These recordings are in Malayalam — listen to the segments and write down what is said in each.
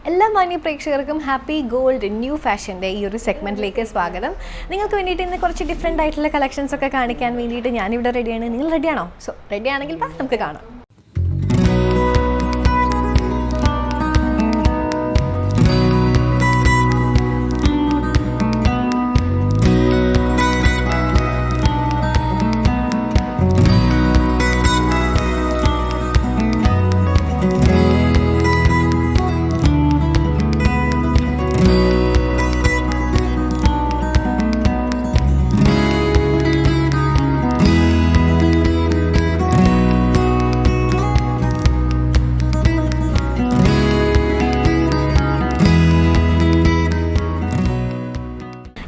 എല്ലാ മാന്യ പ്രേക്ഷകർക്കും ഹാപ്പി ഗോൾഡ് ന്യൂ ഫാഷൻ്റെ ഈ ഒരു സെഗ്മെൻറ്റിലേക്ക് സ്വാഗതം. നിങ്ങൾക്ക് വേണ്ടിയിട്ട് ഇന്ന് കുറച്ച് ഡിഫറെൻ്റ് ആയിട്ടുള്ള കളക്ഷൻസ് ഒക്കെ കാണിക്കാൻ വേണ്ടിയിട്ട് ഞാനിവിടെ റെഡിയാണ്. നിങ്ങൾ റെഡിയാണോ? സോ റെഡി ആണെങ്കിൽ നമുക്ക് കാണാം.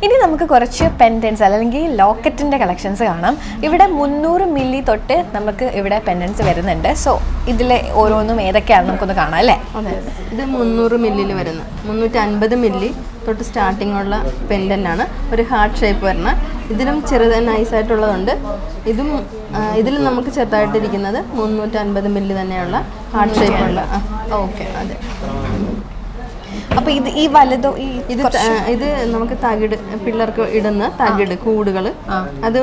ഇനി നമുക്ക് കുറച്ച് പെൻഡൻസ് അല്ലെങ്കിൽ ലോക്കറ്റിൻ്റെ കളക്ഷൻസ് കാണാം. ഇവിടെ 300 മില്ലി തൊട്ട് നമുക്ക് ഇവിടെ പെൻഡൻസ് വരുന്നുണ്ട്. സോ ഇതിൽ ഓരോന്നും ഏതൊക്കെയാണെന്ന് നമുക്കൊന്ന് കാണാം അല്ലേ? അതെ, ഇത് 300 മില്ലിൽ വരുന്ന 350 മില്ലി തൊട്ട് സ്റ്റാർട്ടിംഗ് ഉള്ള പെൻഡൻ്റാണ്. ഒരു ഹാർട്ട് ഷേപ്പ് വരുന്ന, ഇതിലും ചെറുത് നൈസായിട്ടുള്ളതുണ്ട്. ഇതിലും നമുക്ക് ചെറുതായിട്ടിരിക്കുന്നത് 350 മില്ലി തന്നെയുള്ള ഹാർട്ട് ഷേപ്പുള്ള. ഓക്കെ, അതെ. അപ്പോൾ ഈ വലുതോ ഇത് നമുക്ക് തകിട്, പിള്ളേർക്ക് ഇടുന്ന തകിട് കൂടുകൾ, അത്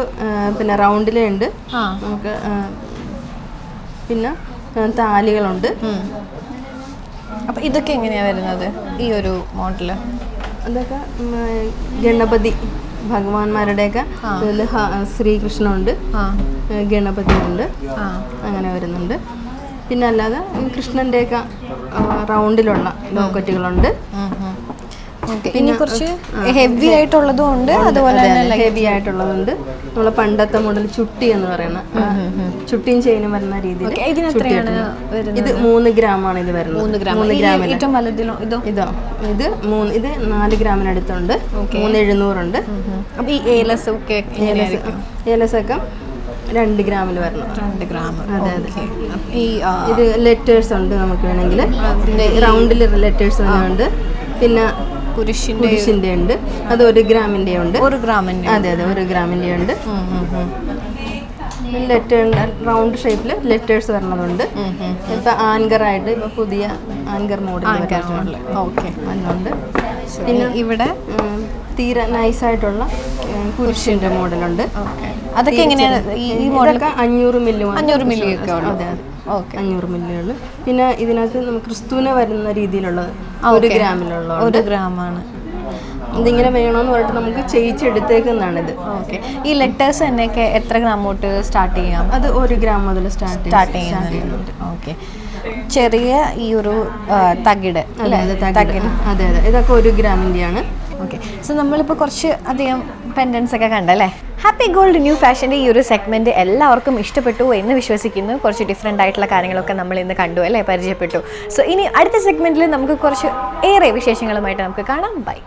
പിന്നെ റൗണ്ടിലുണ്ട്. നമുക്ക് പിന്നെ താലികളുണ്ട്. അപ്പോൾ ഇതൊക്കെ എങ്ങനെയാണ് വരുന്നത് ഈ ഒരു മോഡൽ? അതൊക്കെ ഗണപതി ഭഗവാന്മാരുടെയൊക്കെ ഇതിൽ ശ്രീകൃഷ്ണനുണ്ട്, ഗണപതി ഉണ്ട്, അങ്ങനെ വരുന്നുണ്ട്. പിന്നെ അല്ലാതെ കൃഷ്ണൻ്റെയൊക്കെ റൗണ്ടിലുള്ള ലോക്കറ്റുകളുണ്ട്. പിന്നെ കുറച്ച് ഹെവി ആയിട്ടുള്ളതും ഉണ്ട്, അതുപോലെ തന്നെ ഹെവി ആയിട്ടുള്ളതുണ്ട്. നമ്മളെ പണ്ടത്തെ മോഡൽ ചുട്ടി എന്ന് പറയുന്ന ചുട്ടിയും ചെയിനും വരുന്ന രീതിയിൽ. ഇത് 3 ഗ്രാമാണ് ഇത് വരുന്നത്. 3 ഗ്രാമിന് ഇത് 4 ഗ്രാമിനടുത്തുണ്ട്. 3,700 ഉണ്ട്. അപ്പോൾ ഈ ഏലസൊക്കെ 2 ഗ്രാമിൽ വരണം. 2 ഗ്രാം. അതെ അതെ. ഇത് ലെറ്റേഴ്സ് ഉണ്ട്, നമുക്ക് വേണമെങ്കിൽ റൗണ്ടിൽ ലെറ്റേഴ്സ് ഉണ്ട്. പിന്നെ കുരിശിൻ്റെ ഉണ്ട്, അത് 1 ഗ്രാമിൻ്റെ ഉണ്ട്. 1 ഗ്രാമിൻ്റെ? അതെ അതെ, 1 ഗ്രാമിൻ്റെ ഉണ്ട്. ലെറ്റർ റൗണ്ട് ഷേപ്പിൽ ലെറ്റേഴ്സ് വരണതുണ്ട്. ഇപ്പം ആൻകറായിട്ട് ഇപ്പം പുതിയ ആൻകർ മോഡൽ ഓക്കെ വന്നുണ്ട്. പിന്നെ ഇവിടെ തീരെ നൈസായിട്ടുള്ള കുരിശിൻ്റെ മോഡലുണ്ട്. അതൊക്കെ എങ്ങനെയാണ് ഈ മോഡലൊക്കെ? 500 മില്ലി. 500 മില്ലി ഒക്കെ? അതെ, ഓക്കെ, 500 മില്ലിയുള്ളു. പിന്നെ ഇതിനകത്ത് നമുക്ക് ക്രിസ്തുവിനെ വരുന്ന രീതിയിലുള്ളത് 1 ഗ്രാമിലുള്ള 1 ഗ്രാമാണ്. ഇതിങ്ങനെ വേണമെന്ന് പറഞ്ഞിട്ട് നമുക്ക് ചെയ്യിച്ചെടുത്തേക്കുന്നതാണിത്. ഓക്കെ. ഈ ലെറ്റേഴ്സ് തന്നെയൊക്കെ എത്ര ഗ്രാം തൊട്ട് സ്റ്റാർട്ട് ചെയ്യാം? അത് 1 ഗ്രാം മുതൽ സ്റ്റാർട്ട് ചെയ്യുന്നുണ്ട്. ഓക്കെ. ചെറിയ ഈ ഒരു തകിട് അല്ലേ? തകിട്, അതെ അതെ, ഇതൊക്കെ 1 ഗ്രാമിൻ്റെയാണ്. ഓക്കെ. സോ നമ്മളിപ്പോൾ കുറച്ച് അധികം പെൻഡൻസ് ഒക്കെ കണ്ടല്ലേ? ഹാപ്പി ഗോൾഡ് ന്യൂ ഫാഷൻ്റെ ഈ ഒരു സെഗ്മെൻറ്റ് എല്ലാവർക്കും ഇഷ്ടപ്പെട്ടു എന്ന് വിശ്വസിക്കുന്നു. കുറച്ച് ഡിഫറെൻ്റ് ആയിട്ടുള്ള കാര്യങ്ങളൊക്കെ നമ്മൾ ഇന്ന് കണ്ടു അല്ലേ, പരിചയപ്പെട്ടു. സോ ഇനി അടുത്ത സെഗ്മെൻറ്റിൽ നമുക്ക് കുറച്ച് ഏറെ വിശേഷങ്ങളുമായിട്ട് നമുക്ക് കാണാം. ബൈ.